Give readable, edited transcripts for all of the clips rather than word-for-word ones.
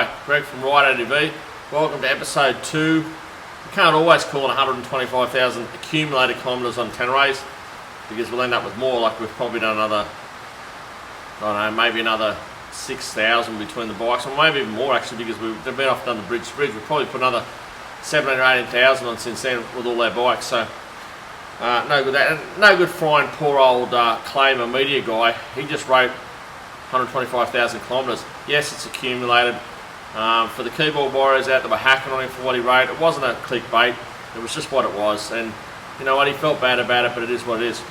Hi, Greg from ADV. Welcome to episode 2. We can't always call it 125,000 accumulated kilometres on Teneres because we'll end up with more. Like we've probably done another, I don't know, maybe another 6,000 between the bikes, or maybe even more actually, because we've been off done the bridge to bridge. We've probably put another 17,000 or 18,000 on since then with all our bikes. So no good that, and no good frying poor old Claimer media guy. He just wrote 125,000 kilometres. Yes, it's accumulated. For the keyboard warriors out that were hacking on him for what he wrote, it wasn't a clickbait. It was just what it was, and you know what? He felt bad about it, but it is what it is.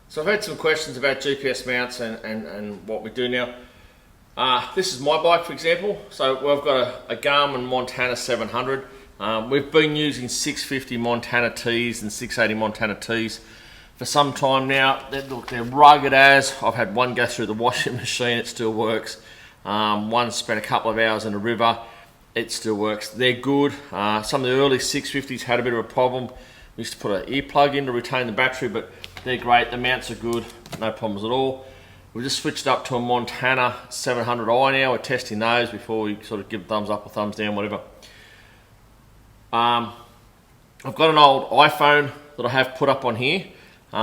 So I've had some questions about GPS mounts and what we do now. This is my bike, for example. So we've got a Garmin Montana 700. We've been using 650 Montana Ts and 680 Montana Ts for some time now. They're rugged as. I've had one go through the washing machine, it still works. One spent a couple of hours in a river, it still works. They're good. Some of the early 650s had a bit of a problem. We used to put an earplug in to retain the battery, but they're great. The mounts are good, no problems at all. We've just switched up to a Montana 700i now. We're testing those before we sort of give thumbs up or thumbs down, whatever. I've got an old iPhone that I have put up on here, but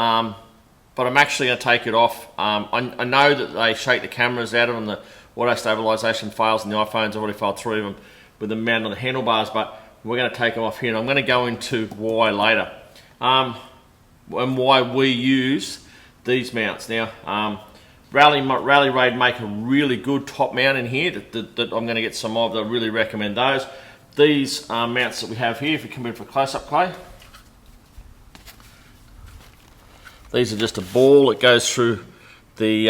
I'm actually going to take it off. I know that they shake the cameras out of them, the auto stabilization fails in the iPhones. I've already failed 3 of them with them mounted on the handlebars, but we're going to take them off here, and I'm going to go into why later. And why we use these mounts. Now, Rally Raid make a really good top mount in here that I'm going to get some of. I really recommend those. These mounts that we have here, if you come in for a close-up, Clay, these are just a ball that goes through the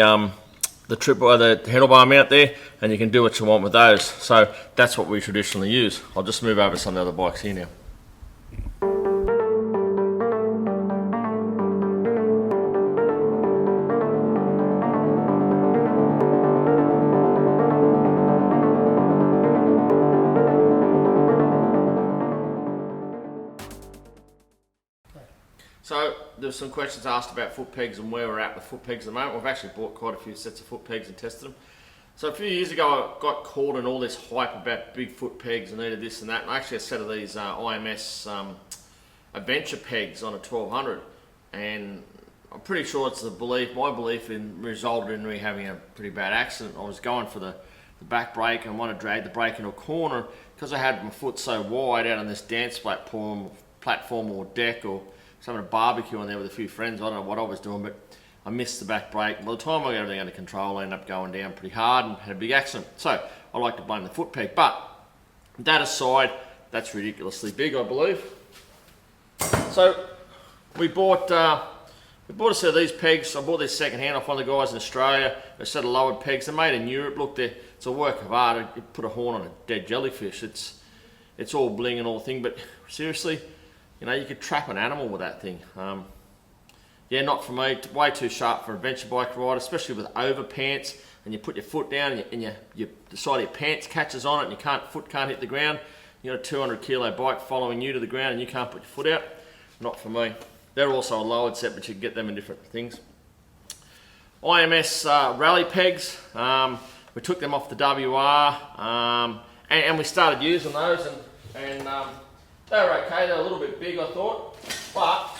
handlebar mount there, and you can do what you want with those. So that's what we traditionally use. I'll just move over to some of the other bikes here now. So there's some questions asked about foot pegs and where we're at with foot pegs at the moment. We've actually bought quite a few sets of foot pegs and tested them. So a few years ago I got caught in all this hype about big foot pegs and needed this and that, and I actually had a set of these IMS adventure pegs on a 1200, and I'm pretty sure it's my belief resulted in me having a pretty bad accident. I was going for the back brake and wanted to drag the brake into a corner because I had my foot so wide out on this dance platform or deck or some of the barbecue on there with a few friends. I don't know what I was doing, but I missed the back brake. By the time I got everything under control, I ended up going down pretty hard and had a big accident. So I like to blame the foot peg. But that aside, that's ridiculously big, I believe. So we bought a set of these pegs. I bought these second hand off one of the guys in Australia. A set of lowered pegs. They're made in Europe. Look, it's a work of art. You put a horn on a dead jellyfish. It's all bling and all thing, but seriously, you know, you could trap an animal with that thing. Yeah, not for me. Way too sharp for an adventure bike ride, especially with overpants, and you put your foot down and you the side of your pants catches on it and your foot can't hit the ground. You got a 200 kilo bike following you to the ground and you can't put your foot out. Not for me. They're also a lowered set, but you can get them in different things. IMS rally pegs. We took them off the WR and we started using those, and they were okay. They're a little bit big, I thought, but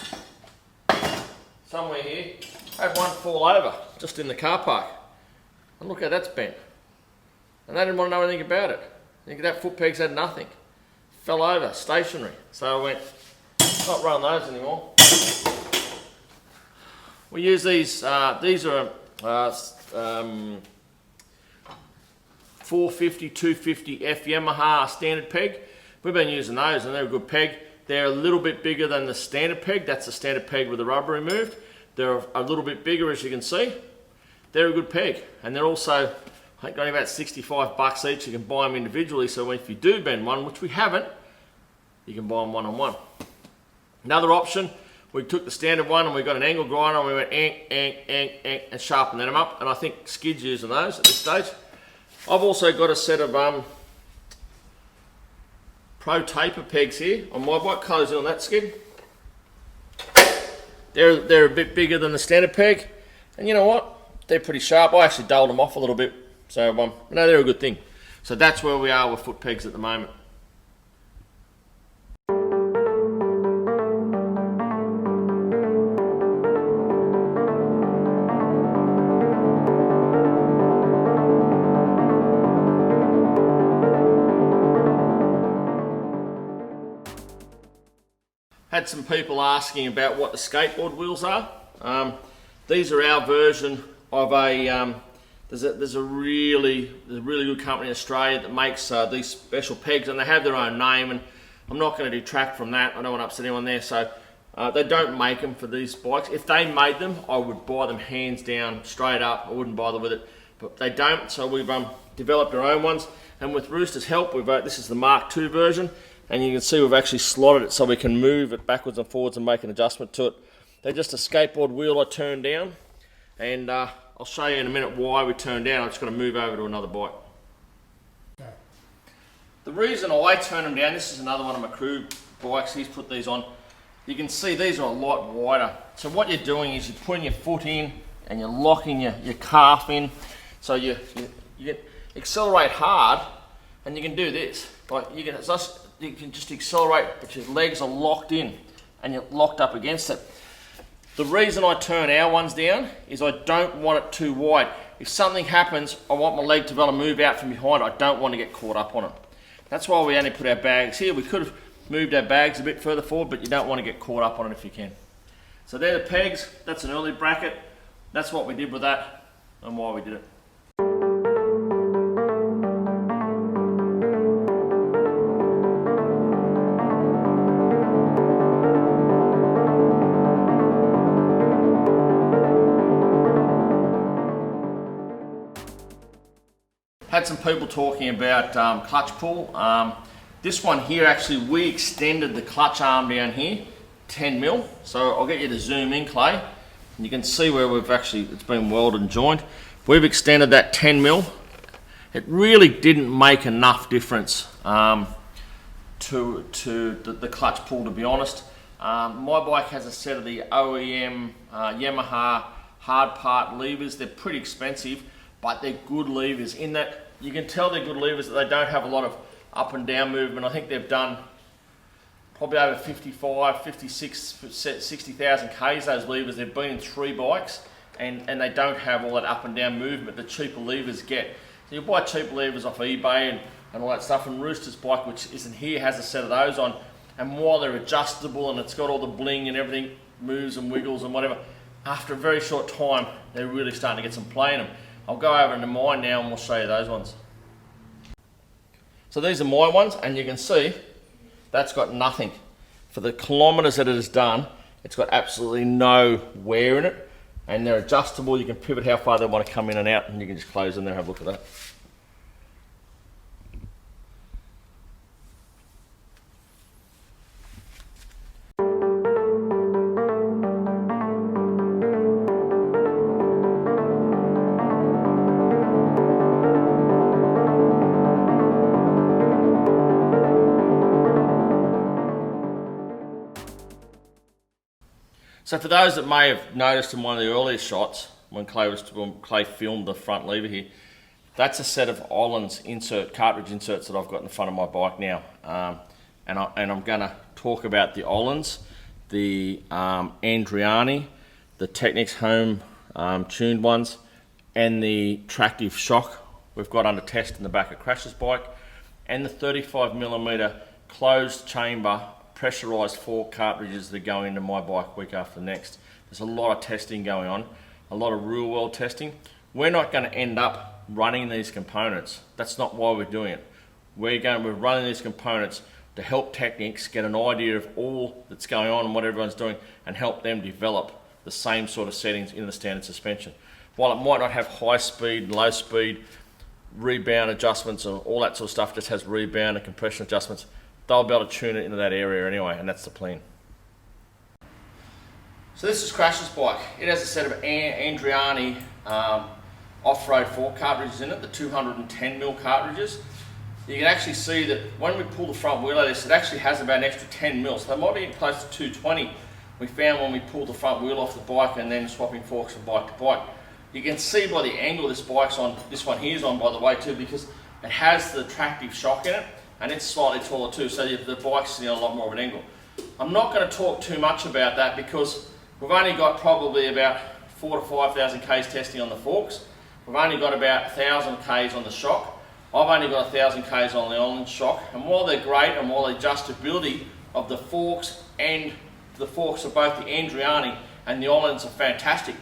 somewhere here, I had one fall over just in the car park. And look how that's bent. And they didn't want to know anything about it. I think that foot peg's had nothing. Fell over, stationary. So I went, not running those anymore. We use these are 450, 250 F Yamaha standard peg. We've been using those and they're a good peg. They're a little bit bigger than the standard peg. That's the standard peg with the rubber removed. They're a little bit bigger, as you can see. They're a good peg. And they're also, I think, only about 65 bucks each. You can buy them individually, so if you do bend one, which we haven't, you can buy them one-on-one. Another option, we took the standard one and we got an angle grinder and we went and sharpened them up. And I think Skid's using those at this stage. I've also got a set of Pro taper pegs here on my bike. Close in on that, Skid. They're a bit bigger than the standard peg, and you know what? They're pretty sharp. I actually dulled them off a little bit, so no, they're a good thing. So that's where we are with foot pegs at the moment. Had some people asking about what the skateboard wheels are. These are our version of a, there's a really good company in Australia that makes these special pegs, and they have their own name, and I'm not going to detract from that. I don't want to upset anyone there. So they don't make them for these bikes. If they made them, I would buy them hands down, straight up. I wouldn't bother with it, but they don't. So we've developed our own ones, and with Rooster's help, this is the Mark II version. And you can see we've actually slotted it so we can move it backwards and forwards and make an adjustment to it. They're just a skateboard wheel I turned down, and I'll show you in a minute why we turned down. I'm just going to move over to another bike. Okay. The reason I turn them down, this is another one of my crew bikes, he's put these on. You can see these are a lot wider. So what you're doing is you're putting your foot in and you're locking your calf in. So you accelerate hard, and you can do this. Like you can just accelerate, but your legs are locked in and you're locked up against it. The reason I turn our ones down is I don't want it too wide. If something happens, I want my leg to be able to move out from behind. I don't want to get caught up on it. That's why we only put our bags here. We could have moved our bags a bit further forward, but you don't want to get caught up on it if you can. So they're the pegs. That's an early bracket. That's what we did with that and why we did it. Had some people talking about clutch pull. This one here, actually, we extended the clutch arm down here 10 mil. So I'll get you to zoom in, Clay. And you can see where it's been welded and joined. We've extended that 10 mil. It really didn't make enough difference to the clutch pull, to be honest. My bike has a set of the OEM Yamaha hard part levers. They're pretty expensive, but they're good levers in that you can tell they're good levers that they don't have a lot of up and down movement. I think they've done probably over 55, 56, 60,000 Ks, those levers. They've been in 3 bikes and they don't have all that up and down movement that cheaper levers get. So you buy cheaper levers off eBay and all that stuff, and Rooster's bike, which isn't here, has a set of those on, and while they're adjustable and it's got all the bling and everything, moves and wiggles and whatever, after a very short time, they're really starting to get some play in them. I'll go over into mine now and we'll show you those ones. So these are my ones, and you can see that's got nothing. For the kilometres that it has done, it's got absolutely no wear in it, and they're adjustable. You can pivot how far they want to come in and out, and you can just close them there and have a look at that. So for those that may have noticed in one of the earlier shots, when Clay filmed the front lever here, that's a set of Ollins cartridge inserts that I've got in the front of my bike now. And I'm going to talk about the Ollins, the Andriani, the Technics home tuned ones, and the tractive shock we've got under test in the back of Crash's bike, and the 35mm closed chamber pressurized fork cartridges that go into my bike week after the next. There's a lot of testing going on, a lot of real world testing. We're not going to end up running these components. That's not why we're doing it. We're running these components to help Technics get an idea of all that's going on and what everyone's doing, and help them develop the same sort of settings in the standard suspension. While it might not have high speed, low speed, rebound adjustments and all that sort of stuff, just has rebound and compression adjustments, they'll be able to tune it into that area anyway, and that's the plan. So this is Crash's bike. It has a set of Andriani off-road fork cartridges in it, the 210mm cartridges. You can actually see that when we pull the front wheel out of this, it actually has about an extra 10mm, so they might be getting close to 220. We found when we pulled the front wheel off the bike and then swapping forks from bike to bike. You can see by the angle this bike's on, this one here's on by the way too, because it has the tractive shock in it, and it's slightly taller too, so the bike's sitting on a lot more of an angle. I'm not going to talk too much about that because we've only got probably about 4,000 to 5,000 Ks testing on the forks. We've only got about 1,000 Ks on the shock. I've only got 1,000 Ks on the Ollins shock, and while they're great, and while the adjustability of the forks and the forks of both the Andriani and the Ollins are fantastic,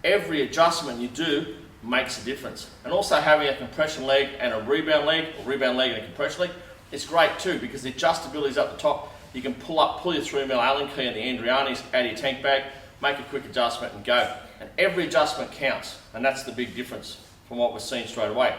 every adjustment you do makes a difference. And also having a compression leg and a rebound leg, or rebound leg and a compression leg, it's great too, because the adjustability is up the top. You can pull your 3mm Allen key in the Andrianis out of your tank bag, make a quick adjustment and go. And every adjustment counts, and that's the big difference from what we're seeing straight away.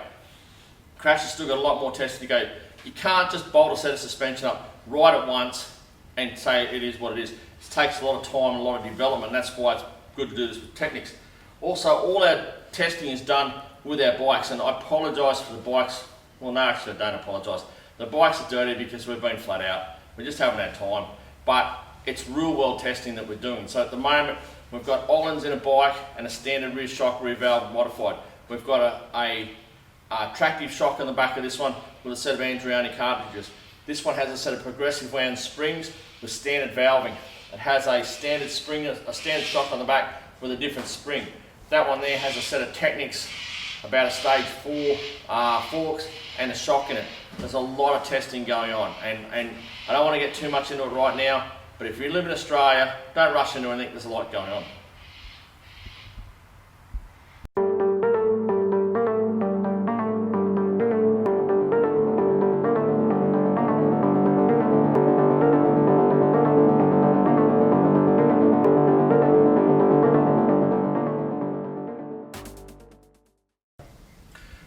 Crash has still got a lot more testing to go. You can't just bolt a set of suspension up right at once and say it is what it is. It takes a lot of time and a lot of development, and that's why it's good to do this with Technics. Also, all our testing is done with our bikes, and I apologise for the bikes. Well, no, actually I don't apologise. The bikes are dirty because we've been flat out. We just haven't had time. But it's real world testing that we're doing. So at the moment, we've got Ollins in a bike and a standard rear shock, rear valve modified. We've got a tractive shock on the back of this one with a set of Andriani cartridges. This one has a set of progressive wound springs with standard valving. It has a standard spring, a standard shock on the back with a different spring. That one there has a set of Technics, about a stage 4 forks and a shock in it. There's a lot of testing going on, and I don't want to get too much into it right now, but if you live in Australia, don't rush into anything, there's a lot going on.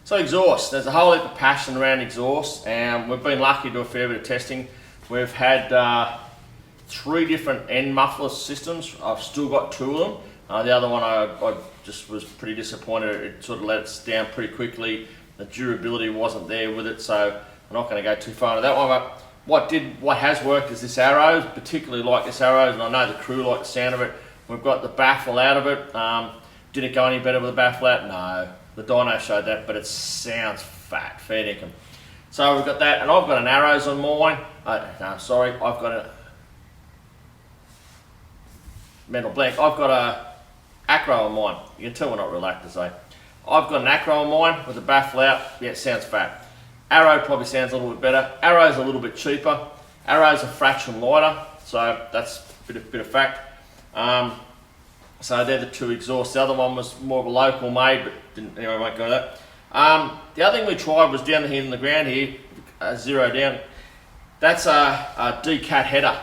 So exhaust, there's a whole heap of passion around exhaust, and we've been lucky to do a fair bit of testing. We've had 3 different end muffler systems. I've still got 2 of them. The other one I just was pretty disappointed. It sort of let us down pretty quickly. The durability wasn't there with it, so I'm not going to go too far into that one. But what has worked is this Arrows, particularly like this Arrows, and I know the crew like the sound of it. We've got the baffle out of it. Did it go any better with the baffle out? No. the dyno showed that, but it sounds fat, fair dinkum. So we've got that, and I've got an arrows on mine. No, sorry, I've got a mental blank. I've got a acro on mine. You can tell we're not real actors, eh? I've got an acro on mine with the baffle out. Yeah, it sounds fat. Arrow probably sounds a little bit better. Arrow's a little bit cheaper. Arrow's a fraction lighter, so that's a bit of fact. So they're the two exhausts. The other one was more of a local made, but anyway, I won't go that. The other thing we tried was down here in the ground here, zero down. That's a decat header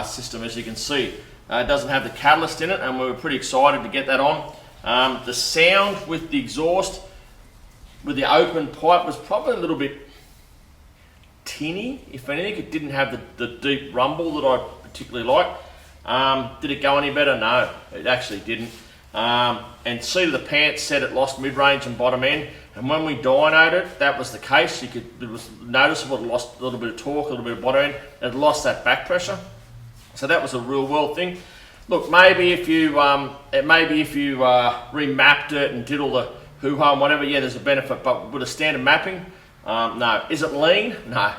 system, as you can see. It doesn't have the catalyst in it, and we were pretty excited to get that on. The sound with the exhaust, with the open pipe, was probably a little bit tinny. If anything, it didn't have the deep rumble that I particularly liked. Did it go any better? No, it actually didn't. And seat of the pants said it lost mid-range and bottom end, and when we dynoed it, that was the case. It was noticeable. It lost a little bit of torque, a little bit of bottom end. It lost that back pressure, so that was a real world thing. Look, maybe if you remapped it and did all the hoo-ha and whatever, yeah, there's a benefit. But with a standard mapping, no. Is it lean? No.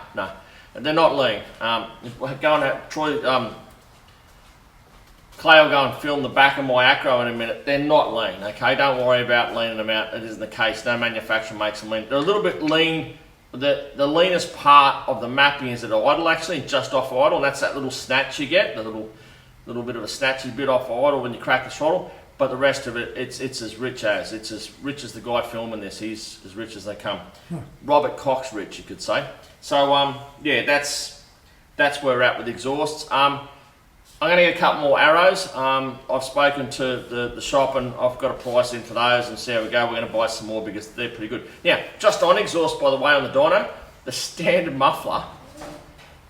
They're not lean. Go and try. Clay will go and film the back of my acro in a minute. They're not lean, okay? Don't worry about leaning them out. It isn't the case. No manufacturer makes them lean. They're a little bit lean. The leanest part of the mapping is at idle, actually, just off idle. And that's that little snatch you get, the little bit of a snatchy bit off idle when you crack the throttle. But the rest of it, it's as rich as. It's as rich as the guy filming this. He's as rich as they come. Robert Cox rich, you could say. So, yeah, that's where we're at with exhausts. I'm going to get a couple more arrows. I've spoken to the shop and I've got a price in for those and see how we go. We're going to buy some more because they're pretty good. Now, just on exhaust, by the way, on the dyno, the standard muffler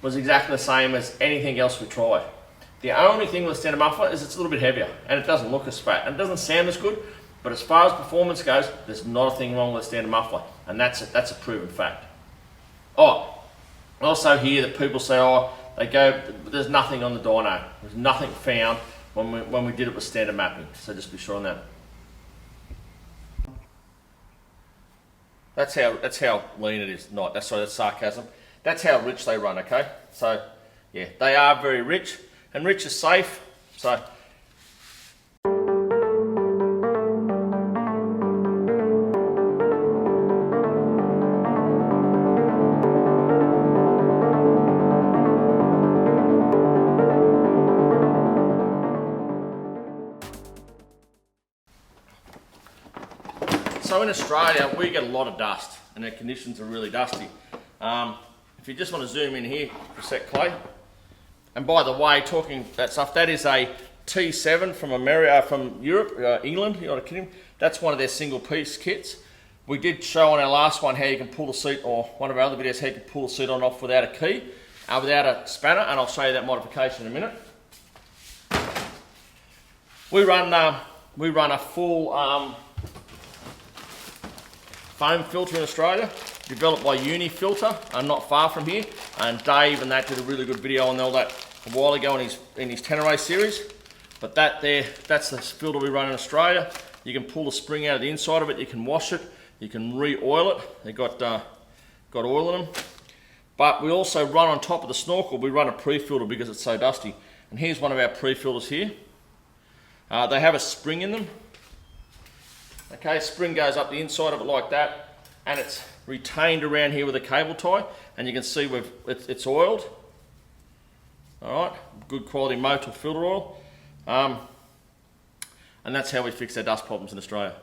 was exactly the same as anything else we tried. The only thing with the standard muffler is it's a little bit heavier and it doesn't look as fat and it doesn't sound as good, but as far as performance goes, there's not a thing wrong with the standard muffler, and that's a proven fact. Oh, I also hear that people say, oh, they go, there's nothing on the dyno. There's nothing found when we did it with standard mapping. So just be sure on that. That's how lean it is. Not that's sarcasm. That's how rich they run. Okay. So yeah, they are very rich, and rich is safe. So. So in Australia, we get a lot of dust, and the conditions are really dusty. If you just want to zoom in here for a sec, Clay. And by the way, talking that stuff, that is a T7 from Europe, England, United Kingdom. That's one of their single piece kits. We did show on our last one how you can pull the seat, or one of our other videos, how you can pull the seat on off without a key, without a spanner, and I'll show you that modification in a minute. We run a full foam filter in Australia, developed by Uni Filter, not far from here, and Dave and that did a really good video on all that a while ago in his Tenere series. But that's the filter we run in Australia. You can pull the spring out of the inside of it, you can wash it, you can re-oil it. They got oil in them. But we also run on top of the snorkel, we run a pre-filter because it's so dusty. And here's one of our pre-filters here. They have a spring in them. Okay, spring goes up the inside of it like that, and it's retained around here with a cable tie, and you can see it's oiled. All right, good quality motor filter oil, and that's how we fix our dust problems in Australia.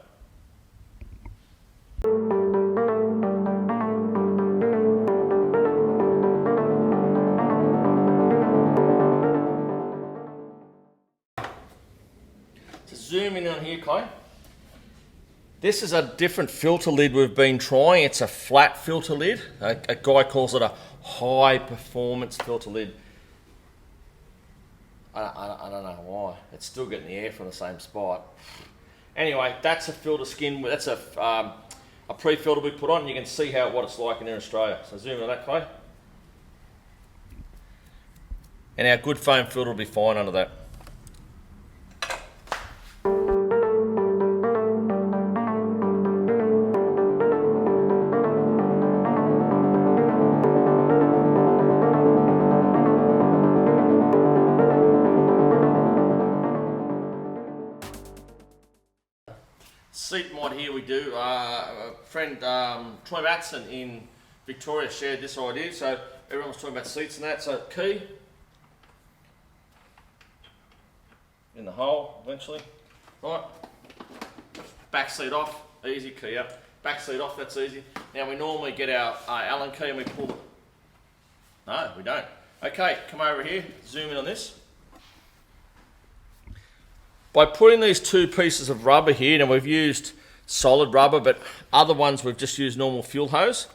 So zoom in on here, Clay. This is a different filter lid we've been trying. It's a flat filter lid. A guy calls it a high performance filter lid. I don't know why. It's still getting the air from the same spot. Anyway, that's a filter skin. That's a pre-filter we put on. You can see what it's like in Australia. So zoom in on that, Clay. And our good foam filter will be fine under that. seat mod here we do. A friend, Troy Matson in Victoria shared this idea, so everyone was talking about seats and that. So key in the hole eventually, right? Back seat off, easy, key up. Back seat off, that's easy. Now we normally get our Allen key and we pull it. No, we don't. Okay, come over here, zoom in on this. By putting these two pieces of rubber here, now we've used solid rubber, but other ones we've just used normal fuel hose,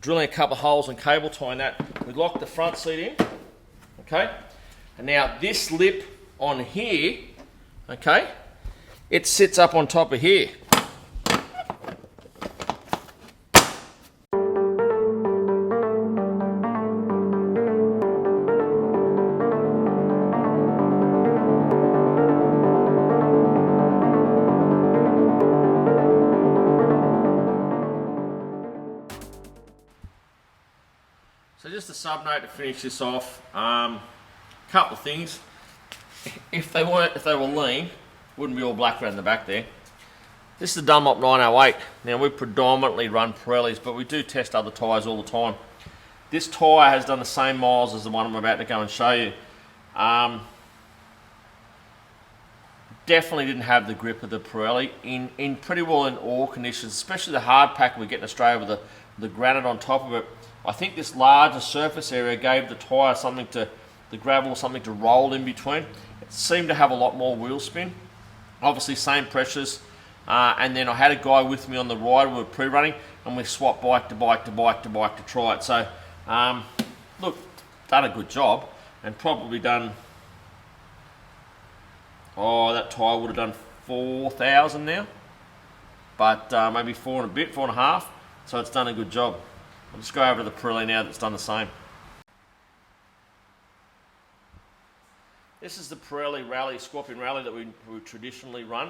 drilling a couple of holes and cable tying that, we lock the front seat in, okay? And now this lip on here, okay, it sits up on top of here. So just a sub note to finish this off. Couple of things. If they were lean, wouldn't be all black around the back there. This is the Dunlop 908. Now we predominantly run Pirellis, but we do test other tyres all the time. This tyre has done the same miles as the one I'm about to go and show you. Definitely didn't have the grip of the Pirelli in pretty well in all conditions, especially the hard pack we get in Australia with the granite on top of it. I think this larger surface area gave the tyre something to, the gravel something to roll in between. It seemed to have a lot more wheel spin. Obviously same pressures. And then I had a guy with me on the ride, we were pre-running, and we swapped bike to bike to bike to bike to try it. So, look, done a good job, and probably done, that tyre would have done 4,000 now. But maybe 4 and a bit, 4.5. So it's done a good job. I'll just go over to the Pirelli now that's done the same. This is the Pirelli Rally, Scorpion Rally that we traditionally run.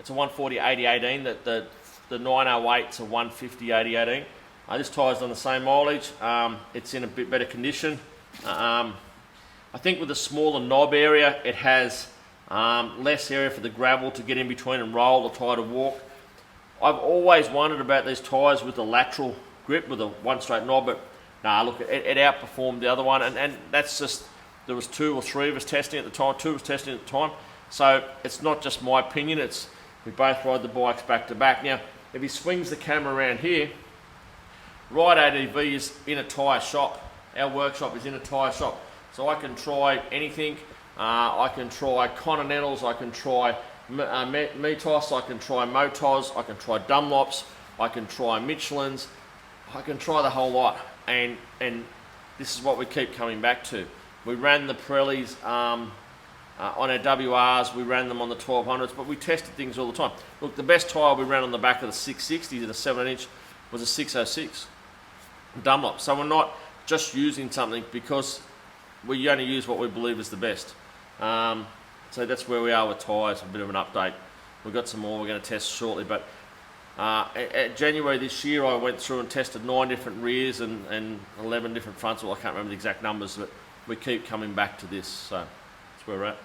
It's a 140 80/18, the 908's a 150 80/18. This tyre's done the same mileage. It's in a bit better condition. I think with the smaller knob area, it has less area for the gravel to get in between and roll, the tyre to walk. I've always wondered about these tyres with the lateral grip with a one straight knob, but nah, look, it outperformed the other one, and that's just, there was 2 or 3 of us testing at the time, 2 of us testing at the time, so it's not just my opinion, it's, we both ride the bikes back to back. Now, if he swings the camera around here, Ride ADV is in a tyre shop, our workshop is in a tyre shop, so I can try anything. I can try Continentals, I can try Mitos, I can try Motos, I can try Dunlops, I can try Michelins, I can try the whole lot, and this is what we keep coming back to. We ran the Pirellis on our WRs, we ran them on the 1200s, but we tested things all the time. Look, the best tyre we ran on the back of the 660s at a 7-inch was a 606 Dunlop. So we're not just using something because we only use what we believe is the best. So that's where we are with tyres, a bit of an update. We've got some more we're going to test shortly, but at January this year I went through and tested 9 different rears and 11 different fronts. Well, I can't remember the exact numbers, but we keep coming back to this, so that's where we're at.